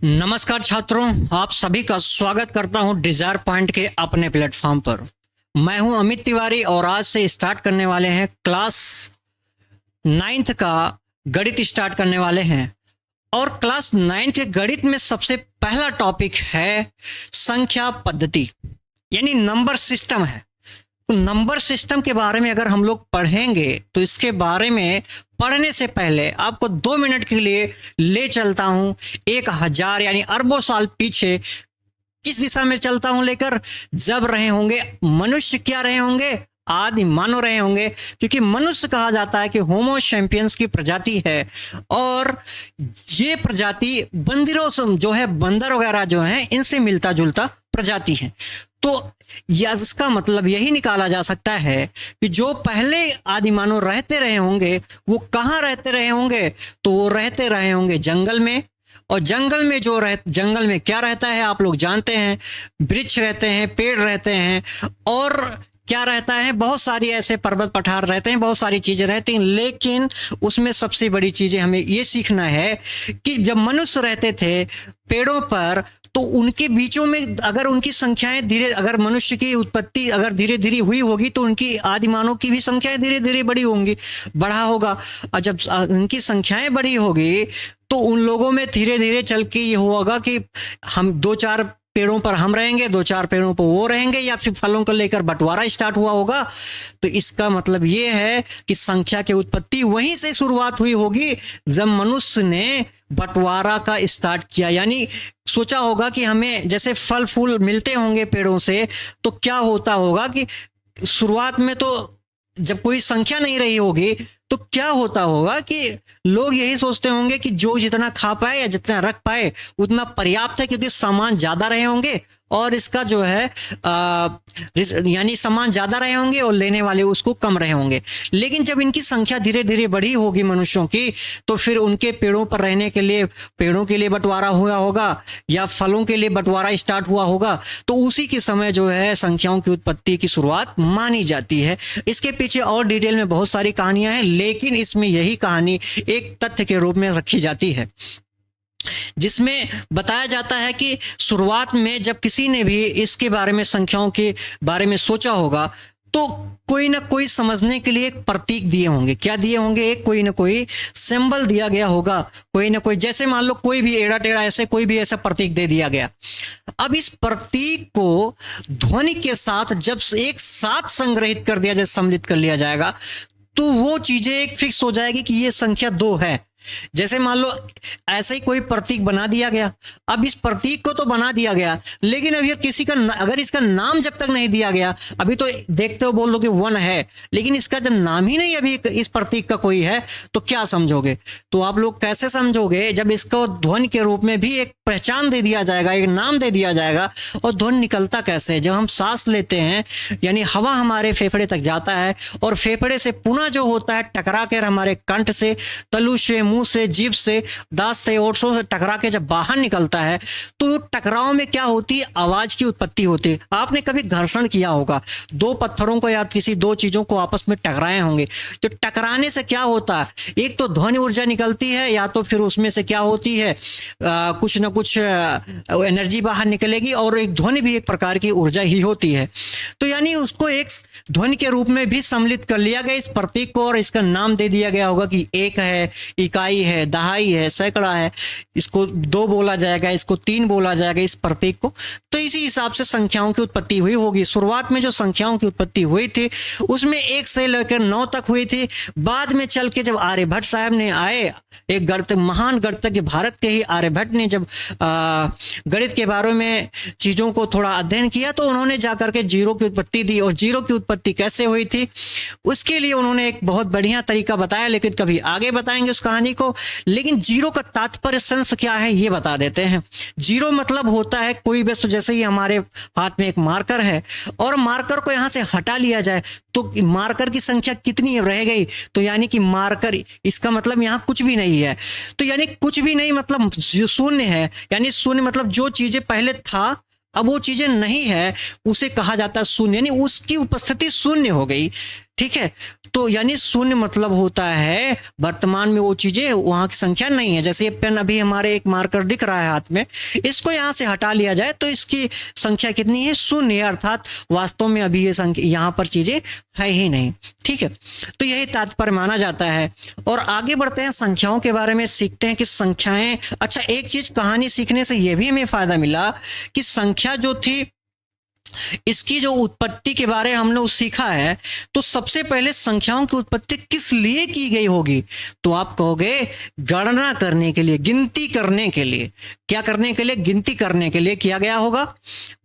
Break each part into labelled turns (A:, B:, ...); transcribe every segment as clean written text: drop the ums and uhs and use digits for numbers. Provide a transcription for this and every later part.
A: नमस्कार छात्रों, आप सभी का स्वागत करता हूं डिजायर पॉइंट के अपने प्लेटफॉर्म पर। मैं हूं अमित तिवारी और आज से स्टार्ट करने वाले हैं क्लास 9th का गणित स्टार्ट करने वाले हैं। और क्लास 9 के गणित में सबसे पहला टॉपिक है संख्या पद्धति, यानी नंबर सिस्टम है। तो नंबर सिस्टम के बारे में अगर हम लोग पढ़ेंगे तो इसके बारे में पढ़ने से पहले आपको 2 मिनट के लिए ले चलता हूं 1000 यानी अरबों साल पीछे। किस दिशा में चलता हूं लेकर? जब रहे होंगे मनुष्य, क्या रहे होंगे? आदि मानव रहे होंगे, क्योंकि मनुष्य कहा जाता है कि होमो सैपियंस की प्रजाति है और ये प्रजाति बंदरों से जो है, बंदर वगैरह जो है, इनसे मिलता जुलता प्रजाति है। तो इसका मतलब यही निकाला जा सकता है कि जो पहले आदि मानव रहते रहे होंगे वो कहाँ रहते रहे होंगे? तो वो रहते रहे होंगे जंगल में। और जंगल में जंगल में क्या रहता है आप लोग जानते हैं, वृक्ष रहते हैं, पेड़ रहते हैं, और क्या रहता है, बहुत सारी ऐसे पर्वत पठार रहते हैं, बहुत सारी चीजें रहती हैं। लेकिन उसमें सबसे बड़ी चीजें हमें ये सीखना है कि जब मनुष्य रहते थे पेड़ों पर, तो उनके बीचों में अगर उनकी संख्याएं अगर मनुष्य की उत्पत्ति अगर धीरे धीरे हुई होगी तो उनकी आदिमानव की भी संख्याएं धीरे धीरे बड़ी होंगी, बढ़ा होगा। और जब उनकी संख्याएं बड़ी होगी तो उन लोगों में धीरे धीरे चल के ये होगा कि हम 2-4 पेड़ों पर हम रहेंगे, 2-4 पेड़ों पर वो रहेंगे, या फिर फलों को लेकर बंटवारा स्टार्ट हुआ होगा। तो इसका मतलब ये है कि संख्या की उत्पत्ति वहीं से शुरुआत हुई होगी जब मनुष्य ने बंटवारा का स्टार्ट किया। यानी सोचा होगा कि हमें जैसे फल फूल मिलते होंगे पेड़ों से, तो क्या होता होगा कि शुरुआत में तो जब कोई संख्या नहीं रही होगी तो क्या होता होगा कि लोग यही सोचते होंगे कि जो जितना खा पाए या जितना रख पाए उतना पर्याप्त है, क्योंकि सामान ज्यादा रहे होंगे और इसका जो है यानी सामान ज्यादा रहे होंगे और लेने वाले उसको कम रहे होंगे। लेकिन जब इनकी संख्या धीरे धीरे बढ़ी होगी मनुष्यों की, तो फिर उनके पेड़ों पर रहने के लिए पेड़ों के लिए बंटवारा हुआ होगा या फलों के लिए बंटवारा स्टार्ट हुआ होगा। तो उसी के समय जो है संख्याओं की उत्पत्ति की शुरुआत मानी जाती है। इसके पीछे और डिटेल में बहुत सारी कहानियां हैं, लेकिन इसमें यही कहानी एक तथ्य के रूप में रखी जाती है, जिसमें बताया जाता है कि शुरुआत में जब किसी ने भी इसके बारे में, संख्याओं के बारे में सोचा होगा, तो कोई ना कोई समझने के लिए एक प्रतीक दिए होंगे। क्या दिए होंगे? एक कोई ना कोई सिंबल दिया गया होगा, कोई ना कोई, जैसे मान लो कोई भी एड़ा टेढ़ा ऐसे कोई भी ऐसा प्रतीक दे दिया गया। अब इस प्रतीक को ध्वनि के साथ जब एक साथ संग्रहित कर दिया जाए, सम्मिलित कर लिया जाएगा, तो वो चीजें एक फिक्स हो जाएगी कि ये संख्या 2 है। जैसे मान लो ऐसे ही कोई प्रतीक बना दिया गया। अब इस प्रतीक को तो बना दिया गया, लेकिन अभी किसी का अगर इसका नाम जब तक नहीं दिया गया, अभी तो देखते हो बोल दो कि 1 है, लेकिन इसका जब नाम ही नहीं अभी इस प्रतीक का कोई है, तो क्या समझोगे? तो आप लोग कैसे समझोगे? जब इसको ध्वनि के रूप में भी एक पहचान दे दिया जाएगा, एक नाम दे दिया जाएगा। और ध्वनि निकलता कैसे है? जब हम सांस लेते हैं, यानी हवा हमारे फेफड़े तक जाता है और फेफड़े से पुनः जो होता है टकरा कर हमारे कंठ से, तलु से, मुंह से, जीभ से, दांत से, ओठों से टकरा के जब बाहर निकलता है, तो टकराव में क्या होती है? आवाज की उत्पत्ति होती है। आपने कभी घर्षण किया होगा, 2 पत्थरों को या किसी 2 चीजों को आपस में टकराए होंगे। तो टकराने से क्या होता है? एक तो ध्वनि ऊर्जा निकलती है, या तो फिर उसमें से क्या होती है, कुछ ना कुछ एनर्जी बाहर निकलेगी, और एक ध्वनि भी एक प्रकार की ऊर्जा ही होती है। तो यानी उसको एक ध्वनि के रूप में भी सम्मिलित कर लिया गया इस प्रतीक को, और इसका नाम दे दिया गया होगा कि 1 है, इकाई है, दहाई है, सैकड़ा है। इसको 2 बोला जाएगा, इसको 3 बोला जाएगा, इस प्रतीक को। तो इसी हिसाब से संख्याओं की उत्पत्ति हुई होगी। शुरुआत में जो संख्याओं की उत्पत्ति हुई थी उसमें 1 से लेकर 9 तक हुई थी। बाद में चल के जब आर्यभट्ट साहब ने आए, एक महान गणितज्ञ भारत के ही आर्यभट्ट ने जब गणित के बारे में चीजों को थोड़ा अध्ययन किया, तो उन्होंने जाकर के जीरो की उत्पत्ति दी। और जीरो की उत्पत्ति कैसे हुई थी उसके लिए उन्होंने एक बहुत बढ़िया तरीका बताया, लेकिन कभी आगे बताएंगे उस कहानी को। लेकिन जीरो का तात्पर्य सेंस क्या है ये बता देते हैं। जीरो मतलब होता है कोई वस्तु, जैसे ही हमारे हाथ में एक मार्कर है और मार्कर को यहां से हटा लिया जाए तो मार्कर की संख्या कितनी रह गई? तो यानी कि मार्कर, इसका मतलब यहां कुछ भी नहीं है। तो यानी कुछ भी नहीं मतलब शून्य है। यानी शून्य मतलब जो चीजें पहले था अब वो चीजें नहीं है, उसे कहा जाता है शून्य, यानी उसकी उपस्थिति शून्य हो गई। ठीक है। तो यानी शून्य मतलब होता है वर्तमान में वो चीजें वहां की संख्या नहीं है। जैसे ये पेन अभी हमारे एक मार्कर दिख रहा है हाथ में, इसको यहां से हटा लिया जाए तो इसकी संख्या कितनी है, शून्य, अर्थात वास्तव में अभी ये संख्या यहां पर चीजें है ही नहीं। ठीक है, तो यही तात्पर्य माना जाता है। और आगे बढ़ते हैं, संख्याओं के बारे में सीखते हैं कि संख्याएं, अच्छा एक चीज कहानी सीखने से यह भी हमें फायदा मिला कि संख्या जो थी इसकी जो उत्पत्ति के बारे में हमने सीखा है। तो सबसे पहले संख्याओं की उत्पत्ति किस लिए की गई होगी, तो आप कहोगे गणना करने के लिए, गिनती करने के लिए। क्या करने के लिए, गिनती करने के लिए किया गया होगा।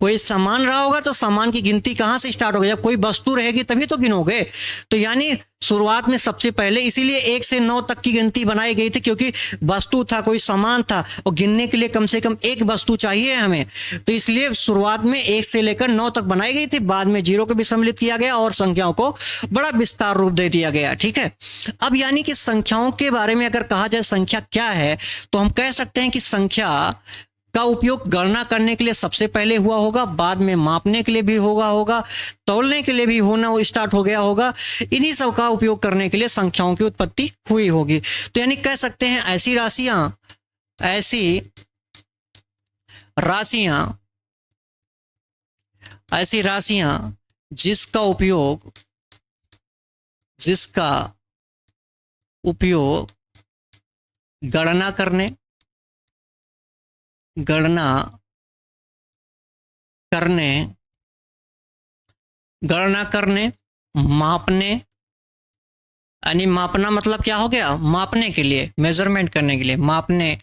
A: कोई सामान रहा होगा तो सामान की गिनती कहां से स्टार्ट होगी, जब कोई वस्तु रहेगी तभी तो गिनोगे। तो यानी शुरुआत में सबसे पहले इसीलिए 1 से 9 तक की गिनती बनाई गई थी, क्योंकि वस्तु था, कोई सामान था, और गिनने के लिए कम से कम एक वस्तु चाहिए हमें। तो इसलिए शुरुआत में 1 से लेकर 9 तक बनाई गई थी, बाद में 0 को भी सम्मिलित किया गया और संख्याओं को बड़ा विस्तार रूप दे दिया गया। ठीक है, अब यानी कि संख्याओं के बारे में अगर कहा जाए संख्या क्या है, तो हम कह सकते हैं कि संख्या का उपयोग गणना करने के लिए सबसे पहले हुआ होगा, बाद में मापने के लिए भी होगा, तौलने के लिए भी होना स्टार्ट हो गया होगा। इन्हीं सब का उपयोग करने के लिए संख्याओं की उत्पत्ति हुई होगी। तो यानी कह सकते हैं ऐसी राशियां जिसका उपयोग गणना करने, मापने, यानी मापना मतलब क्या हो गया, मापने के लिए, मेजरमेंट करने के लिए, मापने,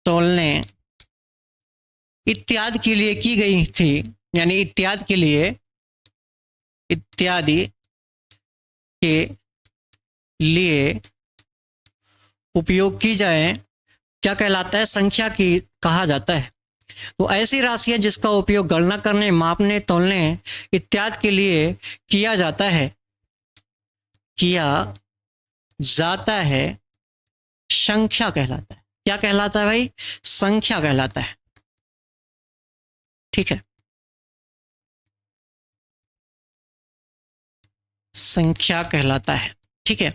A: तौलने इत्यादि के लिए की गई थी। यानी इत्यादि के लिए उपयोग की जाए, क्या कहलाता है, संख्या की कहा जाता है। तो ऐसी राशियां जिसका उपयोग गणना करने, मापने, तौलने इत्यादि के लिए किया जाता है, संख्या कहलाता है। क्या कहलाता है भाई, संख्या कहलाता है। ठीक है, संख्या कहलाता है। ठीक है,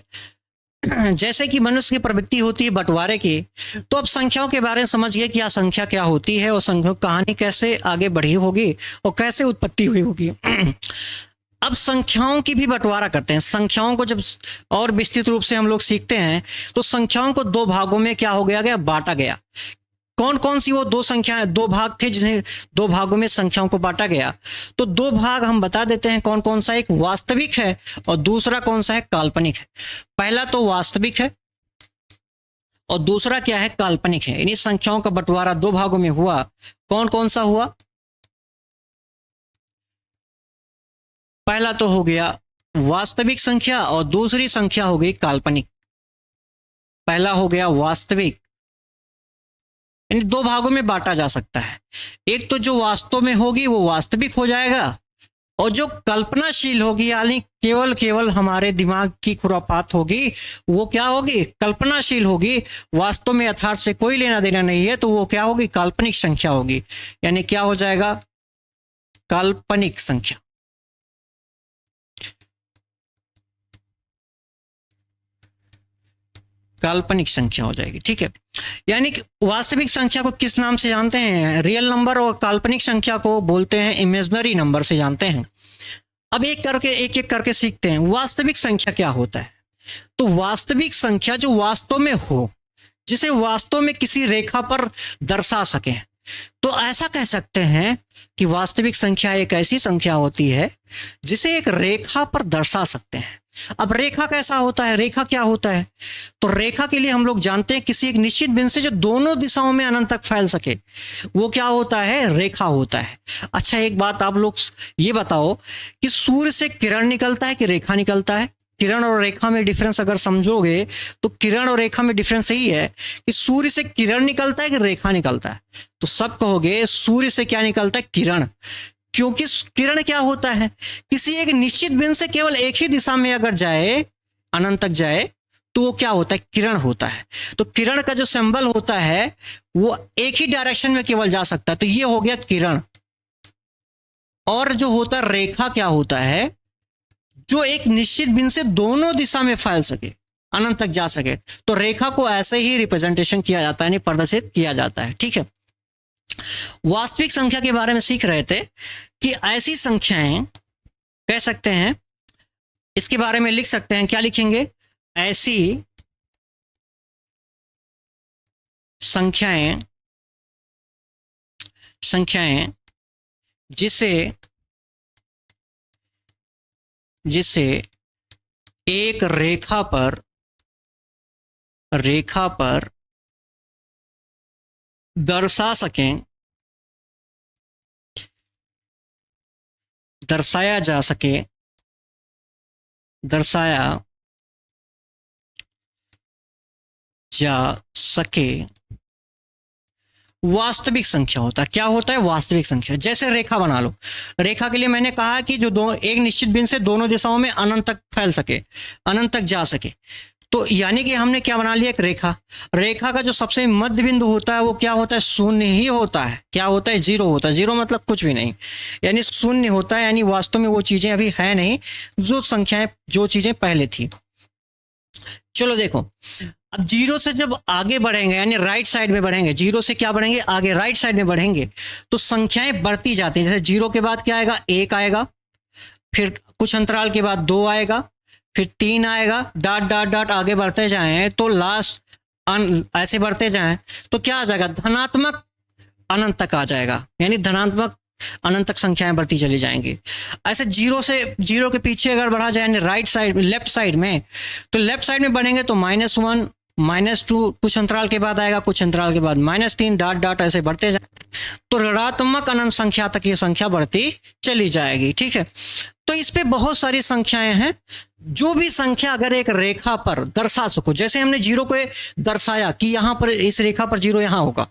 A: जैसे कि मनुष्य की प्रवृत्ति होती है बंटवारे की, तो अब संख्याओं के बारे में समझिए कि संख्या क्या होती है और संख्या कहानी कैसे आगे बढ़ी होगी और कैसे उत्पत्ति हुई होगी। अब संख्याओं की भी बंटवारा करते हैं। संख्याओं को जब और विस्तृत रूप से हम लोग सीखते हैं तो संख्याओं को 2 भागों में क्या हो गया, बांटा गया। कौन कौन सी वो 2 संख्याएं, 2 भाग थे जिन्हें 2 भागों में संख्याओं को बांटा गया। तो 2 भाग हम बता देते हैं कौन कौन सा, एक वास्तविक है और दूसरा कौन सा है, काल्पनिक है। पहला तो वास्तविक है और दूसरा क्या है, काल्पनिक है। इन्हीं संख्याओं का बंटवारा 2 भागों में हुआ। कौन कौन सा हुआ, पहला तो हो गया वास्तविक संख्या और दूसरी संख्या हो गई काल्पनिक। पहला हो गया वास्तविक, यानी 2 भागों में बांटा जा सकता है। एक तो जो वास्तव में होगी वो वास्तविक हो जाएगा, और जो कल्पनाशील होगी यानी केवल हमारे दिमाग की खुरापात होगी वो क्या होगी, कल्पनाशील होगी। वास्तव में यथार्थ से कोई लेना देना नहीं है, तो वो क्या होगी, काल्पनिक संख्या होगी। यानी क्या हो जाएगा, काल्पनिक संख्या। काल्पनिक संख्या हो जाएगी। ठीक है, यानी वास्तविक संख्या को किस नाम से जानते हैं, रियल नंबर, और काल्पनिक संख्या को बोलते हैं इमेजिनरी नंबर से जानते हैं। अब एक एक करके सीखते हैं वास्तविक संख्या क्या होता है। तो वास्तविक संख्या जो वास्तव में हो, जिसे वास्तव में किसी रेखा पर दर्शा सके, तो ऐसा कह सकते हैं कि वास्तविक संख्या एक ऐसी संख्या होती है जिसे एक रेखा पर दर्शा सकते हैं। अब रेखा कैसा होता है, रेखा क्या होता है, तो रेखा के लिए हम लोग जानते हैं किसी एक निश्चित बिंदु से जो दोनों दिशाओं में अनंत तक फैल सके, वो क्या होता है, रेखा होता है। अच्छा एक बात आप लोग ये बताओ कि सूर्य से किरण निकलता है कि रेखा निकलता है। किरण और रेखा में डिफरेंस अगर समझोगे तो किरण और रेखा में डिफरेंस यही है कि सूर्य से किरण निकलता है कि रेखा निकलता है। तो सब कहोगे सूर्य से क्या निकलता है, किरण। क्योंकि किरण क्या होता है, किसी एक निश्चित बिंदु से केवल एक ही दिशा में अगर जाए, अनंत तक जाए, तो वो क्या होता है, किरण होता है। तो किरण का जो सिंबल होता है वो एक ही डायरेक्शन में केवल जा सकता है, तो ये हो गया किरण। और जो होता है रेखा क्या होता है, जो एक निश्चित बिंदु से दोनों दिशा में फैल सके, अनंत तक जा सके। तो रेखा को ऐसे ही रिप्रेजेंटेशन किया जाता है, यानी प्रदर्शित किया जाता है। ठीक है, वास्तविक संख्या के बारे में सीख रहे थे कि ऐसी संख्याएं कह सकते हैं, इसके बारे में लिख सकते हैं, क्या लिखेंगे, ऐसी संख्याएं जिसे एक रेखा पर दर्शाया जा सके वास्तविक संख्या होता है। क्या होता है, वास्तविक संख्या। जैसे रेखा बना लो, रेखा के लिए मैंने कहा कि जो एक निश्चित बिंदु से दोनों दिशाओं में अनंत तक फैल सके, अनंत तक जा सके। तो यानी कि हमने क्या बना लिया, एक रेखा का जो सबसे मध्य बिंदु होता है वो क्या होता है, शून्य ही होता है। क्या होता है, जीरो होता है। जीरो मतलब कुछ भी नहीं, यानी शून्य होता है, यानी वास्तव में वो चीजें अभी है नहीं जो चीजें पहले थी। चलो देखो, अब जीरो से जब आगे बढ़ेंगे, यानी राइट साइड में बढ़ेंगे, जीरो से क्या बढ़ेंगे, आगे राइट साइड में बढ़ेंगे, तो संख्याएं बढ़ती जाती हैं। जैसे जीरो के बाद क्या आएगा, एक आएगा, फिर कुछ अंतराल के बाद 2 आएगा, फिर 3 आएगा, डॉट डॉट डॉट आगे बढ़ते जाएं तो लास्ट ऐसे बढ़ते जाएं तो क्या आ जाएगा, धनात्मक अनंत तक आ जाएगा, यानी धनात्मक अनंत तक संख्याएं बढ़ती चली जाएंगी। ऐसे जीरो के पीछे अगर बढ़ा जाए राइट साइड, लेफ्ट साइड में, तो लेफ्ट साइड में बढ़ेंगे तो -1, -2 कुछ अंतराल के बाद आएगा, कुछ अंतराल के बाद -3, डॉट डॉट ऐसे बढ़ते जाए तो ऋणात्मक अनंत संख्या तक ये संख्या बढ़ती चली जाएगी। ठीक है, तो इस पे बहुत सारी संख्याएं हैं। जो भी संख्या अगर एक रेखा पर दर्शा सको, जैसे हमने जीरो को दर्शाया कि यहां पर इस रेखा पर जीरो यहां होगा,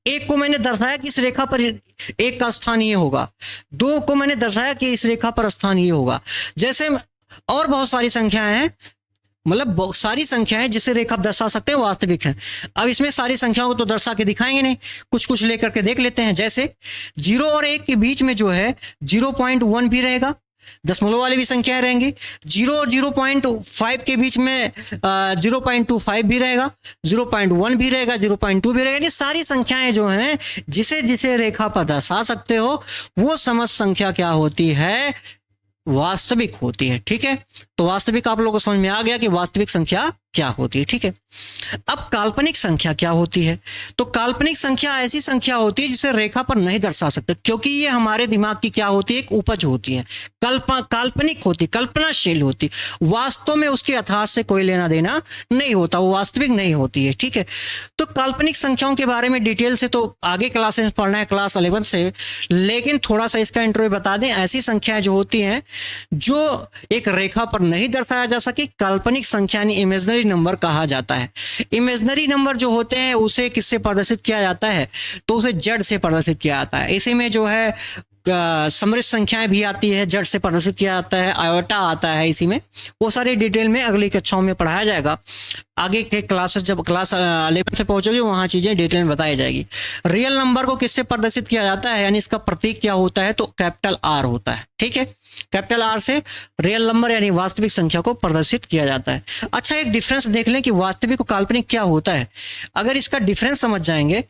A: एक को मैंने दर्शाया कि इस रेखा पर एक का स्थान ये होगा, 2 को मैंने दर्शाया कि इस रेखा पर स्थान ये होगा। जैसे और बहुत सारी संख्याएं हैं, मतलब बहुत सारी संख्याएं जिसे रेखा दर्शा सकते हैं वास्तविक हैं। अब इसमें सारी संख्याओं को तो दर्शा के दिखाएंगे नहीं, कुछ कुछ लेकर के देख लेते हैं। जैसे 0 और 1 के बीच में जो है 0.1 भी रहेगा, दशमलव वाली भी संख्याएं रहेंगी। 0 और 0.5 के बीच में 0.25 भी रहेगा, 0.1 भी रहेगा, 0.2 भी रहेगा। ये सारी संख्याएं जो हैं जिसे जिसे रेखा पर दर्शा सकते हो वो समस्त संख्या क्या होती है, वास्तविक होती है। ठीक है, तो वास्तविक आप लोगों को समझ में आ गया कि वास्तविक संख्या क्या होती है। ठीक है, अब काल्पनिक संख्या क्या होती है, तो काल्पनिक संख्या ऐसी संख्या होती है जिसे रेखा पर नहीं दर्शा सकते, क्योंकि ये हमारे दिमाग की क्या होती है, एक उपज होती है, काल्पनिक होती, कल्पनाशील होती, वास्तव में उसके यथार्थ से कोई लेना देना नहीं होता, वो वास्तविक नहीं होती है। ठीक है, तो काल्पनिक संख्याओं के बारे में डिटेल से तो आगे क्लासेस में पढ़ना है, क्लास 11 से, लेकिन थोड़ा सा इसका इंट्रो बता दें। ऐसी संख्याएं जो होती हैं जो एक रेखा पर नहीं दर्शाया जा सके, काल्पनिक संख्या यानी इमेजिनरी नंबर कहा जाता है। इमेजिनरी नंबर जो होते हैं उसे किससे प्रदर्शित किया जाता है, तो उसे जड़ से प्रदर्शित किया जाता है। इसी में जो है समृद्ध संख्याएं भी आती है, जड़ से प्रदर्शित किया जाता है, आयोटा आता है इसी में। वो सारी डिटेल में अगली कक्षाओं में पढ़ाया जाएगा। आगे के क्लासेस जब क्लास 11 से पहुंचोगे वहां चीजें डिटेल में बताई जाएगी। रियल नंबर को किससे प्रदर्शित किया जाता है, यानी इसका प्रतीक क्या होता है, तो कैपिटल R होता है। ठीक है, कैपिटल R से रियल नंबर यानी वास्तविक संख्या को प्रदर्शित किया जाता है। अच्छा, एक डिफरेंस देख लें कि वास्तविक और काल्पनिक क्या होता है। अगर इसका डिफरेंस समझ जाएंगे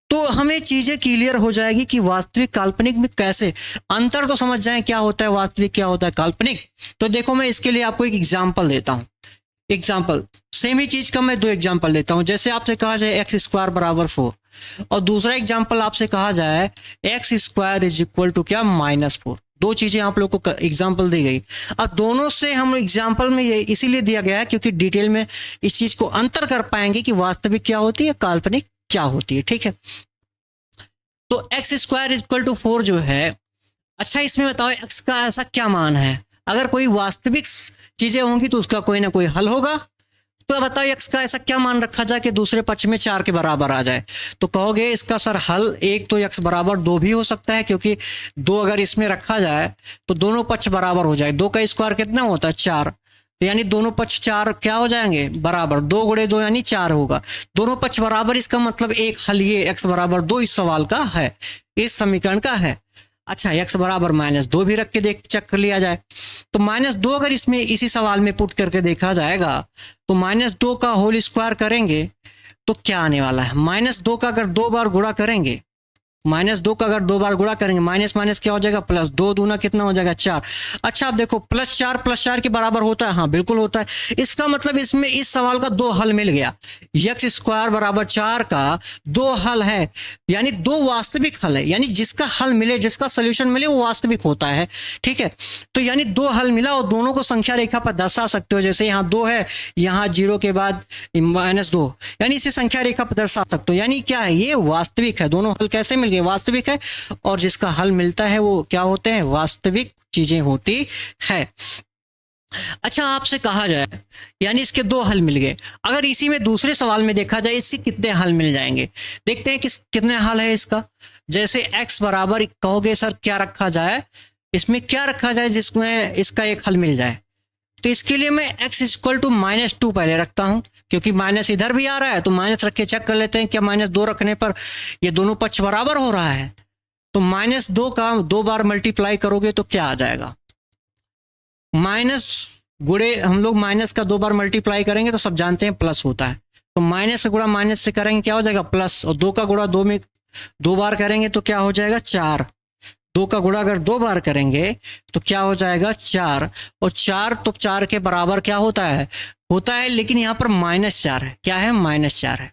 A: तो हमें चीजें क्लियर हो जाएगी कि वास्तविक काल्पनिक में कैसे अंतर तो समझ जाएं, क्या होता है वास्तविक, क्या होता है काल्पनिक। तो देखो, मैं इसके लिए आपको एक एग्जांपल देता हूं। एग्जांपल सेम ही चीज का मैं 2 एग्जांपल देता हूं। जैसे आपसे कहा जाए x² = 4 और दूसरा एग्जांपल आपसे कहा जाए x² = क्या, -4। 2 चीजें आप लोग को एग्जांपल दी गई। अब दोनों से हम एग्जांपल में ये इसीलिए दिया गया है क्योंकि डिटेल में इस चीज को अंतर कर पाएंगे कि वास्तविक क्या होती है, काल्पनिक क्या होती है। ठीक है, तो x² = 4 जो है, अच्छा इसमें बताओ x का ऐसा क्या मान है। अगर कोई वास्तविक चीजें होंगी तो उसका कोई ना कोई हल होगा। तो बताओ x का ऐसा क्या मान रखा जाए कि दूसरे पक्ष में 4 के बराबर आ जाए। तो कहोगे इसका सर हल एक तो x = 2 भी हो सकता है, क्योंकि 2 अगर इसमें रखा जाए तो दोनों पक्ष बराबर हो जाए। 2 का स्क्वायर कितना होता है, 4। तो यानी दोनों पक्ष 4 क्या हो जाएंगे बराबर, 2 गुणे 2 यानी 4 होगा। दोनों पक्ष बराबर, इसका मतलब एक हल ये x बराबर 2 इस सवाल का है, इस समीकरण का है। अच्छा, x बराबर -2 भी रख के देख चेक कर लिया जाए। तो -2 अगर इसमें इसी सवाल में पुट करके देखा जाएगा तो -2 का होल स्क्वायर करेंगे तो क्या आने वाला है, -2 का अगर 2 बार गुणा करेंगे, -2 का अगर 2 बार गुणा करेंगे, माइनस माइनस क्या हो जाएगा प्लस, 2 दूना कितना हो जाएगा 4। अच्छा आप देखो +4 के बराबर होता है, हाँ बिल्कुल होता है। इसका मतलब इसमें इस सवाल का 2 हल मिल गया, x स्क्वायर बराबर 4 का 2 हल है, यानी 2 वास्तविक हल है, यानी जिसका हल मिले, जिसका सोल्यूशन मिले वो वास्तविक होता है। ठीक है, तो यानी 2 हल मिला और दोनों को संख्या रेखा पर दर्शा सकते हो। जैसे यहाँ 2 है, यहाँ 0 के बाद -2, यानी इसे संख्या रेखा पर दर्शा सकते हो। यानी क्या है, ये वास्तविक है। दोनों हल कैसे मिल गए, वास्तविक है, और जिसका हल मिलता है वो क्या होते हैं, वास्तविक चीजें होती है। अच्छा आपसे कहा जाए, यानी इसके 2 हल मिल गए, अगर इसी में दूसरे सवाल में देखा जाए इससे कितने हल मिल जाएंगे, देखते हैं कितने हल है इसका। जैसे x बराबर कहोगे सर क्या रखा जाए, इसमें क्या रखा जाए जिसमें इसका एक हल मिल जाए, तो इसके लिए मैं x इक्वल टू -2 पहले रखता हूं, क्योंकि माइनस इधर भी आ रहा है तो माइनस रख के चेक कर लेते हैं क्या -2 रखने पर ये दोनों पक्ष बराबर हो रहा है। तो -2 का 2 बार मल्टीप्लाई करोगे तो क्या आ जाएगा, माइनस गुणे, हम लोग माइनस का 2 बार मल्टीप्लाई करेंगे तो सब जानते हैं प्लस होता है, तो माइनस का गुणा माइनस से करेंगे क्या हो जाएगा प्लस, और 2 का गुणा 2 में 2 बार करेंगे तो क्या हो जाएगा 4, 2 का गुणा अगर 2 बार करेंगे तो क्या हो जाएगा 4, और 4 तो 4 के बराबर क्या होता है लेकिन यहाँ पर -4 है, क्या है -4 है,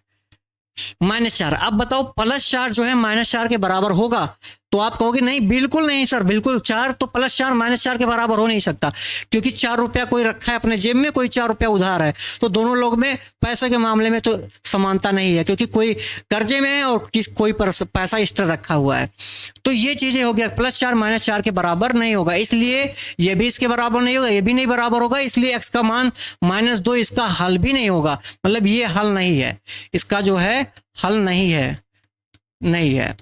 A: -4। अब बताओ +4 जो है -4 के बराबर होगा, तो आप कहोगे नहीं बिल्कुल नहीं सर, बिल्कुल 4 तो +4 -4 के बराबर हो नहीं सकता, क्योंकि 4 रुपया कोई रखा है अपने जेब में, कोई 4 रुपया उधार है, तो दोनों लोग में पैसे के मामले में तो समानता नहीं है, क्योंकि कोई कर्जे में है और कोई पैसा एक्स्ट्रा रखा हुआ है। तो ये चीजें हो गया, +4 -4 के बराबर नहीं होगा, इसलिए ये भी इसके बराबर नहीं होगा, ये भी नहीं बराबर होगा, इसलिए x का मान -2 इसका हल भी नहीं होगा, मतलब ये हल नहीं है, इसका जो है हल नहीं है।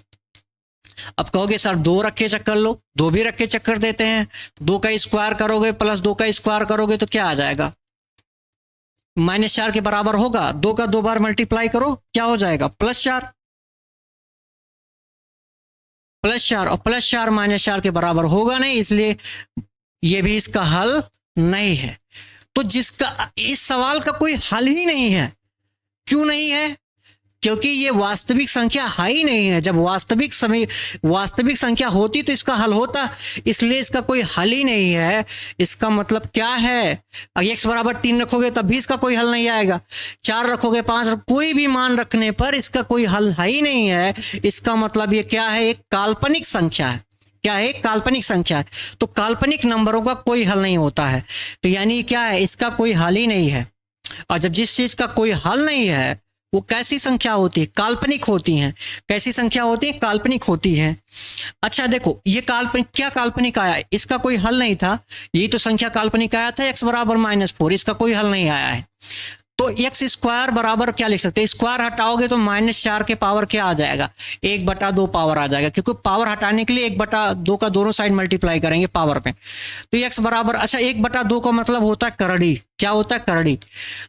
A: अब कहोगे सर 2 रख के चेक कर लो, 2 भी रख के चेक कर देते हैं, 2 का स्क्वायर करोगे प्लस 2 का स्क्वायर करोगे तो क्या आ जाएगा, -4 के बराबर होगा, 2 का 2 बार मल्टीप्लाई करो क्या हो जाएगा +4, और +4 -4 के बराबर होगा नहीं, इसलिए ये भी इसका हल नहीं है। तो जिसका इस सवाल का कोई हल ही नहीं है, क्यों नहीं है, क्योंकि ये वास्तविक संख्या है ही नहीं है। जब वास्तविक संख्या होती तो इसका हल होता, इसलिए इसका कोई हल ही नहीं है। इसका मतलब क्या है, x बराबर 3 रखोगे तब भी इसका कोई हल नहीं आएगा, 4 रखोगे 5 कोई भी मान रखने पर इसका कोई हल है ही नहीं है। इसका मतलब ये क्या है, एक काल्पनिक संख्या है। क्या है, काल्पनिक संख्या है, तो काल्पनिक नंबरों का कोई हल नहीं होता है, तो यानी क्या है, इसका कोई हल ही नहीं है। और जब जिस चीज का कोई हल नहीं है वो कैसी संख्या होती है, काल्पनिक होती हैं। कैसी संख्या होती है, काल्पनिक होती है। अच्छा देखो ये काल्पनिक, क्या काल्पनिक आया, इसका कोई हल नहीं था, यही तो संख्या काल्पनिक आया था x बराबर -4, इसका कोई हल नहीं आया है। तो x स्क्वायर बराबर क्या लिख सकते हैं, स्क्वायर हटाओगे तो -4 के पावर क्या आ जाएगा, 1/2 पावर आ जाएगा, क्योंकि पावर हटाने के लिए 1/2 का दोनों साइड मल्टीप्लाई करेंगे पावर पे। तो x बराबर, अच्छा 1/2 का मतलब होता है करड़ी, क्या होता है करड़ी,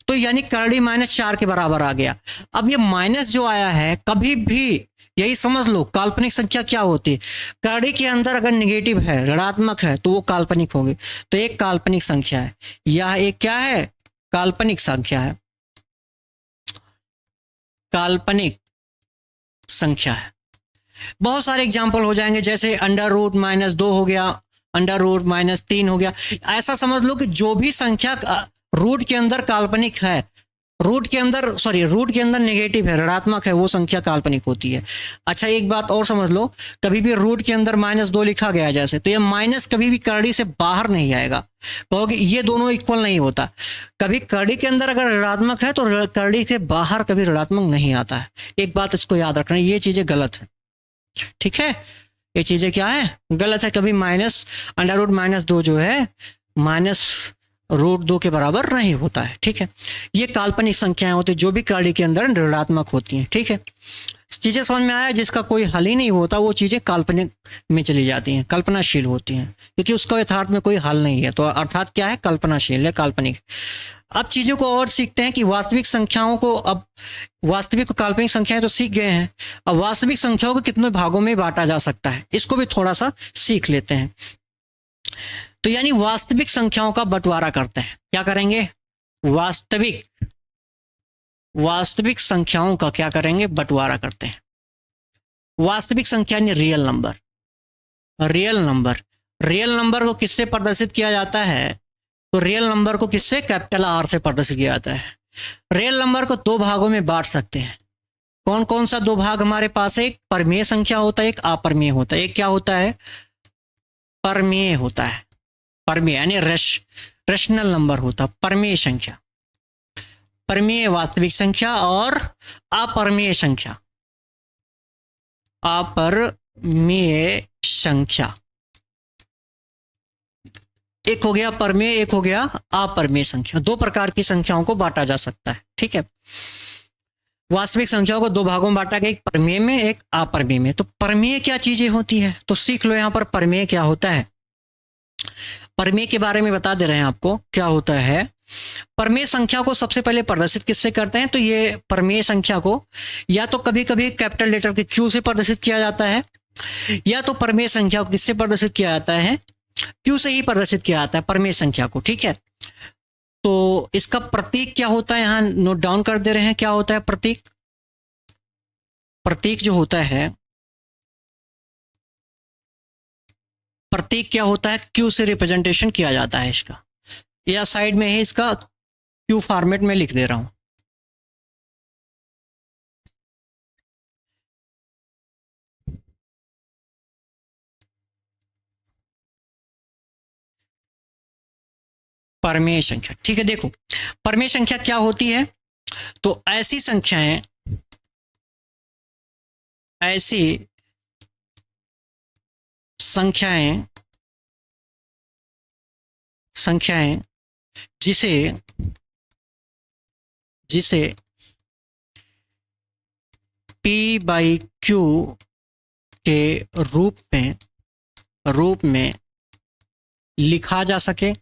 A: तो यानी करड़ी -4 के बराबर आ गया। अब ये माइनस जो आया है, कभी भी यही समझ लो काल्पनिक संख्या क्या होती है, करड़ी के अंदर अगर निगेटिव है, ऋणात्मक है, तो वो काल्पनिक होगी। तो एक काल्पनिक संख्या है, यह एक क्या है, काल्पनिक संख्या है, काल्पनिक संख्या है। बहुत सारे एग्जाम्पल हो जाएंगे, जैसे √-2 हो गया, √-3 हो गया। ऐसा समझ लो कि जो भी संख्या रूट के अंदर काल्पनिक है, रूट के अंदर नेगेटिव है, ऋणात्मक है, वो संख्या काल्पनिक होती है। अच्छा एक बात और समझ लो, कभी भी रूट के अंदर -2 लिखा गया जैसे, तो ये माइनस कभी भी करड़ी से बाहर नहीं आएगा, कहोगे ये दोनों इक्वल नहीं होता। कभी करड़ी के अंदर अगर ऋणात्मक है तो करड़ी के बाहर कभी ऋणात्मक नहीं आता है। एक बात इसको याद रखना, ये चीजें गलत है, ठीक है, ये चीजें क्या है, गलत है। कभी -√-2 जो है -√2 के बराबर नहीं होता है, ठीक है। ये काल्पनिक संख्याएं होती है जो भी करड़ी के अंदर ऋणात्मक होती हैं, ठीक है। चीजें समझ में आया, जिसका कोई हल ही नहीं होता वो चीजें काल्पनिक में चली जाती हैं, कल्पनाशील होती हैं, क्योंकि उसका यथार्थ में कोई हल नहीं है। तो अर्थात क्या है, कल्पनाशील है, काल्पनिक। अब चीजों को और सीखते हैं कि वास्तविक संख्याओं को, अब वास्तविक काल्पनिक संख्याएं तो सीख गए हैं, अब वास्तविक संख्याओं को कितने भागों में बांटा जा सकता है, इसको भी थोड़ा सा सीख लेते हैं। तो यानी वास्तविक संख्याओं का बंटवारा करते हैं। क्या करेंगे, वास्तविक संख्याओं का क्या करेंगे, बंटवारा करते हैं। वास्तविक संख्या यानी रियल नंबर। रियल नंबर को किससे प्रदर्शित किया जाता है, तो रियल नंबर को किससे, कैपिटल आर से प्रदर्शित किया जाता है। रियल नंबर को दो भागों में बांट सकते हैं। कौन कौन सा दो भाग हमारे पास है, एक परमेय संख्या होता है, एक अपरमेय होता है। एक क्या होता है, परमेय होता है, परमेय यानी रेशनल नंबर होता है, परमेय संख्या, परमेय वास्तविक संख्या और अपरमेय संख्या, अपरमेय संख्या। एक हो गया परमेय, एक हो गया अपरमेय संख्या। दो प्रकार की संख्याओं को बांटा जा सकता है, ठीक है। वास्तविक संख्याओं को दो भागों में बांटा गया, एक परमेय में, एक अपरमेय में। तो परमेय क्या चीजें होती है, तो सीख लो यहां पर परमेय क्या होता है। परमेय के बारे में बता दे रहे हैं आपको क्या होता है। परमेय संख्या को सबसे पहले प्रदर्शित किससे करते हैं, तो ये परमेय संख्या को या तो कभी कभी कैपिटल लेटर के क्यू से प्रदर्शित किया जाता है, या तो परमेय संख्या को किससे प्रदर्शित किया जाता है, क्यू से ही प्रदर्शित किया जाता है परमेय संख्या को, ठीक है। तो इसका प्रतीक क्या होता है, यहां नोट डाउन कर दे रहे हैं, क्या होता है प्रतीक। प्रतीक जो होता है, प्रतीक क्या होता है, क्यू से रिप्रेजेंटेशन किया जाता है इसका, या साइड में ही इसका क्यू फॉर्मेट में लिख दे रहा हूं। परमेय संख्या, ठीक है। देखो परमेय संख्या क्या होती है, तो ऐसी संख्याएं जिसे पी बाई क्यू के रूप में लिखा जा सके,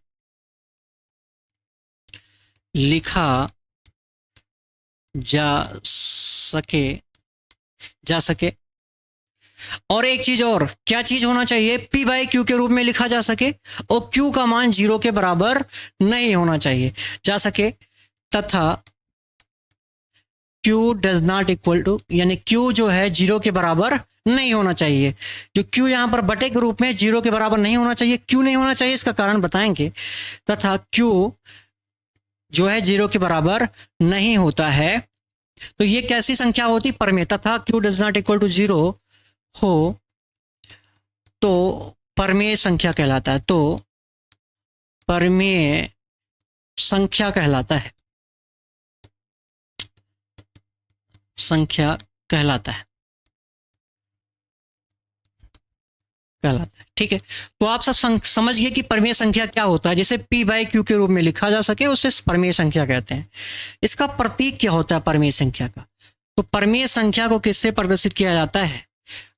A: जा सके। और एक चीज और, क्या चीज होना चाहिए, पी बाई क्यू के रूप में लिखा जा सके और क्यू का मान 0 के बराबर नहीं होना चाहिए, जा सके, तथा Q does not equal to, यानी क्यू जो है 0 के बराबर नहीं होना चाहिए। जो क्यू यहां पर बटे के रूप में 0 के बराबर नहीं होना चाहिए, क्यों नहीं होना चाहिए इसका कारण बताएंगे। तथा क्यू जो है 0 के बराबर नहीं होता है, तो ये कैसी संख्या होती, परमेय। तथा Q does not equal to 0 हो तो परमेय संख्या कहलाता है, तो परमेय संख्या कहलाता है, ठीक है। तो आप सब समझ गए कि परमेय संख्या क्या होता है, जिसे पी बाई क्यू के रूप में लिखा जा सके उसे परमेय संख्या कहते हैं। इसका प्रतीक क्या होता है परमेय संख्या का, तो परमेय संख्या को किससे प्रदर्शित किया जाता है,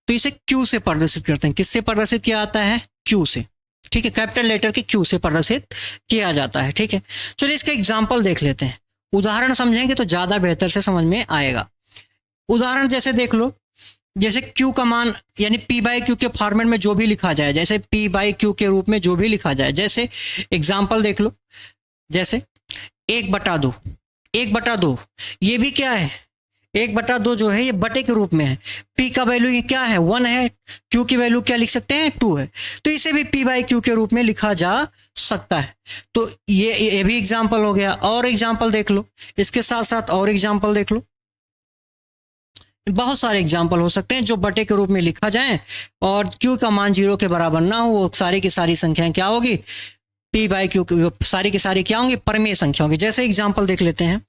A: तो इसे क्यू से प्रदर्शित करते हैं। किससे प्रदर्शित किया जाता है, क्यू से, ठीक है। कैपिटल लेटर के क्यू से प्रदर्शित किया जाता है, ठीक है। चलिए इसका एग्जाम्पल देख लेते हैं, उदाहरण समझेंगे तो ज्यादा बेहतर से समझ में आएगा। उदाहरण जैसे देख लो, जैसे क्यू का मान यानी पी बाई क्यू के फॉर्मेट में जो भी लिखा जाए, जैसे पी बाई क्यू के रूप में जो भी लिखा जाए, जैसे एग्जाम्पल देख लो, जैसे 1/2 ये भी क्या है, 1/2 जो है ये बटे के रूप में है। पी का वैल्यू ये क्या है, 1 है, क्यू की वैल्यू क्या लिख सकते हैं, 2 है, तो इसे भी पी बाई क्यू के रूप में लिखा जा सकता है। तो ये भी एग्जाम्पल हो गया। और एग्जाम्पल देख लो, इसके साथ साथ और एग्जाम्पल देख लो, बहुत सारे एग्जाम्पल हो सकते हैं जो बटे के रूप में लिखा जाए और क्यू का मान 0 के बराबर ना हो, वो सारी की सारी संख्याएं क्या होगी, पी बाई क्यू, सारी की सारी क्या होंगी, परमेय संख्या होंगी। जैसे एग्जाम्पल देख लेते हैं,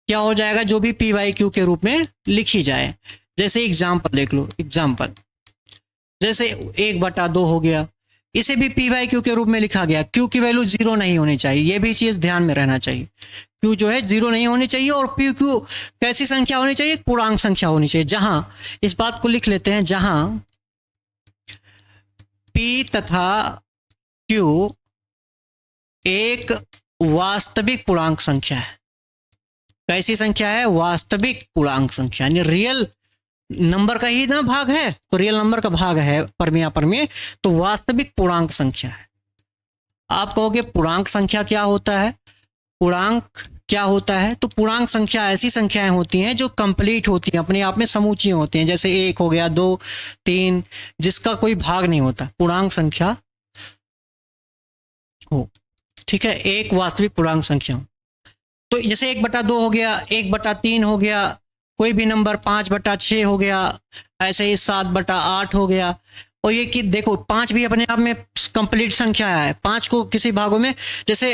A: क्या हो जाएगा, जो भी पी बाई क्यू के रूप में लिखी जाए। जैसे एग्जाम्पल देख लो, एग्जाम्पल जैसे 1/2 हो गया, इसे भी पी बाई क्यू के रूप में लिखा गया। क्यू की वैल्यू जीरो नहीं होनी चाहिए, ये भी चीज ध्यान में रहना चाहिए। क्यू जो है जीरो नहीं होनी चाहिए, और पी क्यू कैसी संख्या होनी चाहिए, पूर्णांक संख्या होनी चाहिए। जहां, इस बात को लिख लेते हैं, जहां पी तथा क्यू एक वास्तविक पूर्णांक संख्या है। कैसी संख्या है, वास्तविक पूर्णांक संख्या, यानी रियल नंबर का ही ना भाग है, तो रियल नंबर का भाग है परमेय अपरमेय, तो वास्तविक पूर्णांक संख्या है। आप कहोगे पूर्णांक संख्या क्या होता है, पूर्णांक क्या होता है, तो पूर्णांक संख्या ऐसी संख्याएं होती हैं जो कंप्लीट होती हैं, अपने आप में समूची होती हैं, जैसे 1 हो गया, 2, 3, जिसका कोई भाग नहीं होता, पूर्णांक संख्या हो। ठीक है, एक वास्तविक पूर्णांक संख्या हो। तो जैसे 1/2 हो गया, 1/3 हो गया, कोई भी नंबर 5/6 हो गया, ऐसे ही 7/8 हो गया। और ये कि देखो 5 भी अपने आप में कंप्लीट संख्या है। 5 को किसी भागों में, जैसे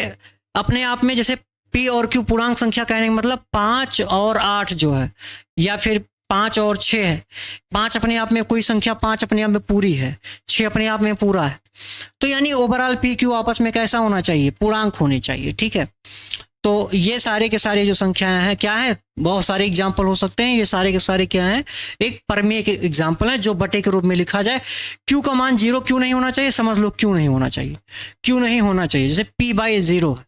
A: अपने आप में, जैसे पी और क्यू पूर्णांक संख्या कहने का मतलब 5 और 8 जो है, या फिर 5 और 6 है। 5 अपने आप में कोई संख्या 5 अपने आप में पूरी है, 6 अपने आप में पूरा है। तो यानी ओवरऑल पी क्यू आपस में कैसा होना चाहिए, पूर्णांक होने चाहिए। ठीक है, तो ये सारे के सारे जो संख्याएं हैं क्या है, बहुत सारे एग्जाम्पल हो सकते हैं, ये सारे के सारे क्या हैं, एक परमेय के एग्जाम्पल है जो बटे के रूप में लिखा जाए। क्यू का मान 0 क्यों नहीं होना चाहिए, समझ लो क्यों नहीं होना चाहिए, क्यों नहीं होना चाहिए। जैसे p/0 है,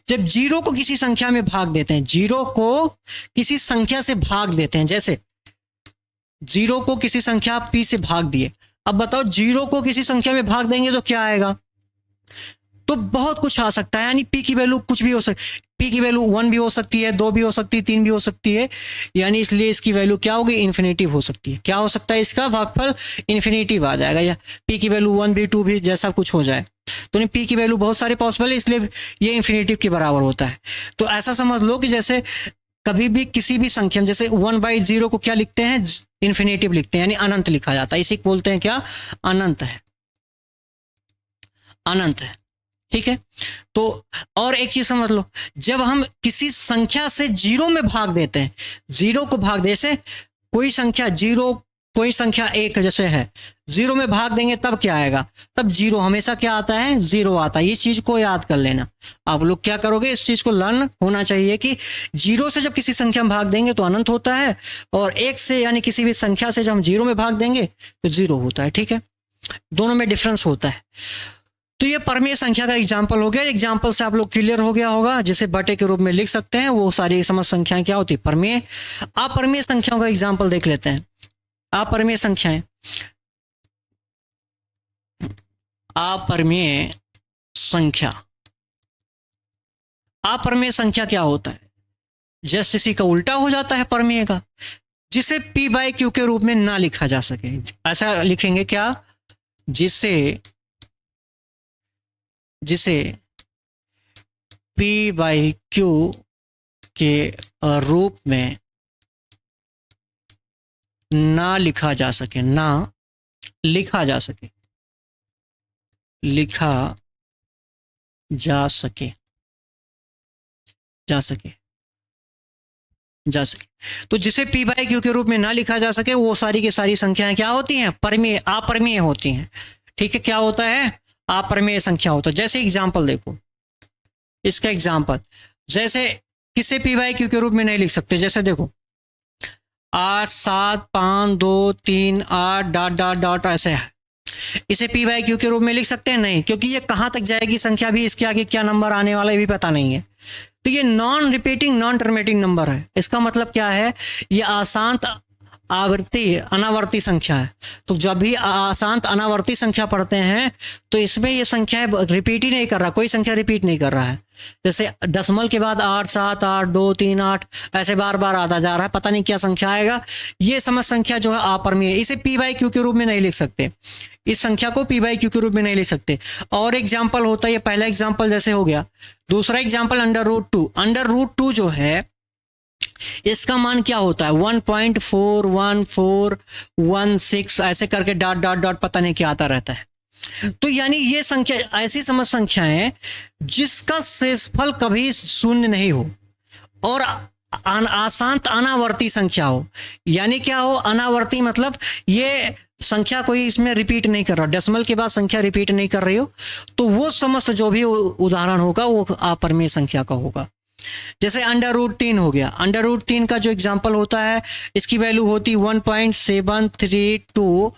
A: जब 0 को किसी संख्या में भाग देते हैं, 0 को किसी संख्या से भाग देते हैं, जैसे 0 को किसी संख्या p से भाग दिए, अब बताओ 0 को किसी संख्या में भाग देंगे तो क्या आएगा, तो बहुत कुछ आ सकता है। यानी p की वैल्यू कुछ भी हो सकती, p की वैल्यू 1 भी हो सकती है, 2 भी हो सकती है, 3 भी हो सकती है, यानी इसलिए इसकी वैल्यू क्या होगी, इन्फिनेटिव हो सकती है। क्या हो सकता है, इसका भागफल इन्फिनेटिव आ जाएगा, या p की वैल्यू 1 भी 2 भी जैसा कुछ हो जाए। तो p की वैल्यू बहुत सारे पॉसिबल है, इसलिए ये इन्फिनेटिव के बराबर होता है। तो ऐसा समझ लो कि जैसे कभी भी किसी भी संख्या में, जैसे 1/0 को क्या लिखते हैं, इन्फिनेटिव लिखते हैं, यानी अनंत लिखा जाता है, इसी को बोलते हैं क्या, अनंत है, अनंत है। ठीक है, तो और एक चीज समझ लो, जब हम किसी संख्या से 0 में भाग देते हैं, 0 को भाग दे, से कोई संख्या 0, कोई संख्या 1 जैसे है, 0 में भाग देंगे तब क्या आएगा, तब 0 हमेशा क्या आता है, 0 आता है। ये चीज को याद कर लेना, आप लोग क्या करोगे, इस चीज को लर्न होना चाहिए कि 0 से जब किसी संख्या में भाग देंगे तो अनंत होता है, और 1 से यानी किसी भी संख्या से जब हम 0 में भाग देंगे तो 0 होता है। ठीक है, दोनों में डिफरेंस होता है। तो ये परमेय संख्या का एग्जाम्पल हो गया। एग्जाम्पल से आप लोग क्लियर हो गया होगा, जिसे बटे के रूप में लिख सकते हैं, वो सारी समझ संख्याएं क्या होती है, परमेय। अपरमेय संख्याओं का एग्जाम्पल देख लेते हैं। अपरमेय संख्याएं, अपरमेय संख्या, अपरमेय संख्या क्या होता है, जस्ट इसी का उल्टा हो जाता है परमेय का, जिसे p/q के रूप में ना लिखा जा सके। ऐसा लिखेंगे क्या, जिसे p/q के रूप में ना लिखा जा सके, ना लिखा जा सके, लिखा जा सके, जा सके, जा सके। तो जिसे p/q के रूप में ना लिखा जा सके, वो सारी की सारी संख्याएं क्या होती हैं, परमेय, अपरमेय होती हैं। ठीक है, क्या होता है, अपरमेय संख्या होता है। जैसे एग्जाम्पल देखो, इसका एग्जाम्पल, जैसे किसे p/q के रूप में नहीं लिख सकते, जैसे देखो 8 7 5 2 3 8 डॉट डॉट डॉट ऐसे है, इसे p/q के रूप में लिख सकते हैं, नहीं, क्योंकि ये कहां तक जाएगी संख्या भी, इसके आगे क्या नंबर आने वाला है भी पता नहीं है। तो ये non repeating, non terminating number है। इसका मतलब क्या है, ये आशांत आवर्ती अनावर्ती संख्या है। तो जब भी आशांत अनावर्ती संख्या पढ़ते हैं तो इसमें ये संख्याएं रिपीट ही नहीं कर रहा, कोई संख्या रिपीट नहीं कर रहा है। जैसे दशमलव के बाद 8 7 8 2 3 8 ऐसे बार बार आता जा रहा है, पता नहीं क्या संख्या आएगा। ये समझ संख्या जो है अपरमेय है, इसे p/q के रूप में नहीं लिख सकते, इस संख्या को p/q के रूप में नहीं लिख सकते। और एग्जाम्पल होता है, ये पहला एग्जाम्पल जैसे हो गया। दूसरा एग्जाम्पल √2, √2 जो है इसका मान क्या होता है, 1.41416 ऐसे करके डॉट डॉट डॉट पता नहीं क्या आता रहता है। तो यानी ये संख्या ऐसी समझ संख्या है जिसका शेषफल कभी शून्य नहीं हो और आशांत अनावर्ती संख्या हो। यानी क्या हो, अनावर्ती मतलब ये संख्या कोई इसमें रिपीट नहीं कर रहा, डेसिमल के बाद संख्या रिपीट नहीं कर रही हो, तो वो समस्त जो भी उदाहरण होगा वो अपरिमेय संख्या का होगा। जैसे √3 हो गया, √3 का जो एग्जांपल होता है, इसकी वैल्यू होती 1.732,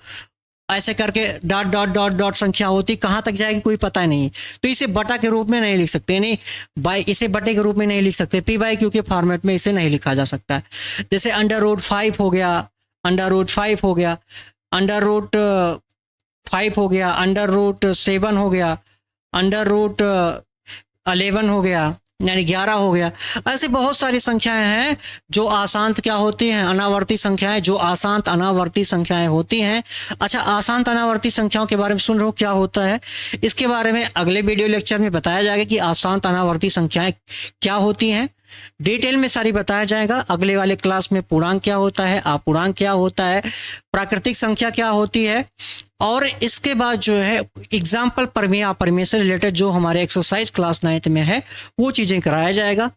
A: ऐसे करके डॉट डॉट डॉट डॉट संख्या होती, कहाँ तक जाएगी कोई पता नहीं। तो इसे बटा के रूप में नहीं लिख सकते, नहीं बाई, इसे बटे के रूप में नहीं लिख सकते, p/q के फॉर्मेट में इसे नहीं लिखा जा सकता है। जैसे √5 हो गया, √5 हो गया, √5 हो गया, √7 हो गया, √11 हो गया, यानी 11 हो गया। ऐसे बहुत सारी संख्याएं हैं जो आसांत क्या होती हैं, अनावर्ती संख्याएं, जो आसांत अनावर्ती संख्याएं होती हैं। अच्छा, आसांत अनावर्ती संख्याओं के बारे में सुन रहे हो, क्या होता है इसके बारे में अगले वीडियो लेक्चर में बताया जाएगा कि आसांत अनावर्ती संख्याएं क्या होती हैं, डिटेल में सारी बताया जाएगा। अगले वाले क्लास में पूर्णांक क्या होता है, अपूर्णांक क्या होता है, प्राकृतिक संख्या क्या होती है, और इसके बाद जो है एग्जाम्पल परिमेय अपरिमेय से रिलेटेड जो हमारे एक्सरसाइज क्लास 9th में है वो चीज़ें कराया जाएगा।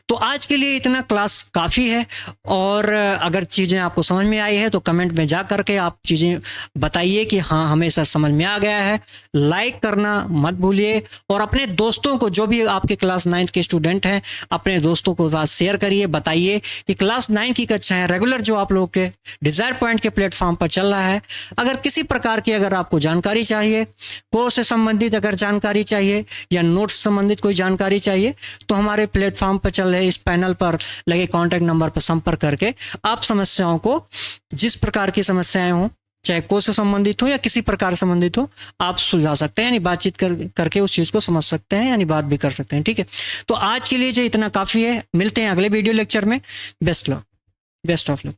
A: तो आज के लिए इतना क्लास काफ़ी है, और अगर चीज़ें आपको समझ में आई है तो कमेंट में जा करके आप चीज़ें बताइए कि हाँ हमें सब समझ में आ गया है। लाइक करना मत भूलिए, और अपने दोस्तों को, जो भी आपके क्लास 9th के स्टूडेंट हैं, अपने दोस्तों को बात शेयर करिए, बताइए कि क्लास 9 की कक्षाएं रेगुलर जो आप लोग के डिजायर पॉइंट के प्लेटफॉर्म पर चल रहा है। अगर किसी प्रकार की अगर आपको जानकारी चाहिए, कोर्स से संबंधित अगर जानकारी चाहिए या नोट्स से संबंधित कोई जानकारी चाहिए, तो हमारे प्लेटफॉर्म पर चल रहे इस पैनल पर लगे कॉन्टैक्ट नंबर पर संपर्क करके आप समस्याओं को, जिस प्रकार की समस्याएं हों, चाहे कोर्स से संबंधित हो या किसी प्रकार संबंधित हो, आप सुलझा सकते हैं, यानी बातचीत करके उस चीज को समझ सकते हैं, यानी बात भी कर सकते हैं। ठीक है, तो आज के लिए जो इतना काफी है, मिलते हैं अगले वीडियो लेक्चर में। Best of luck.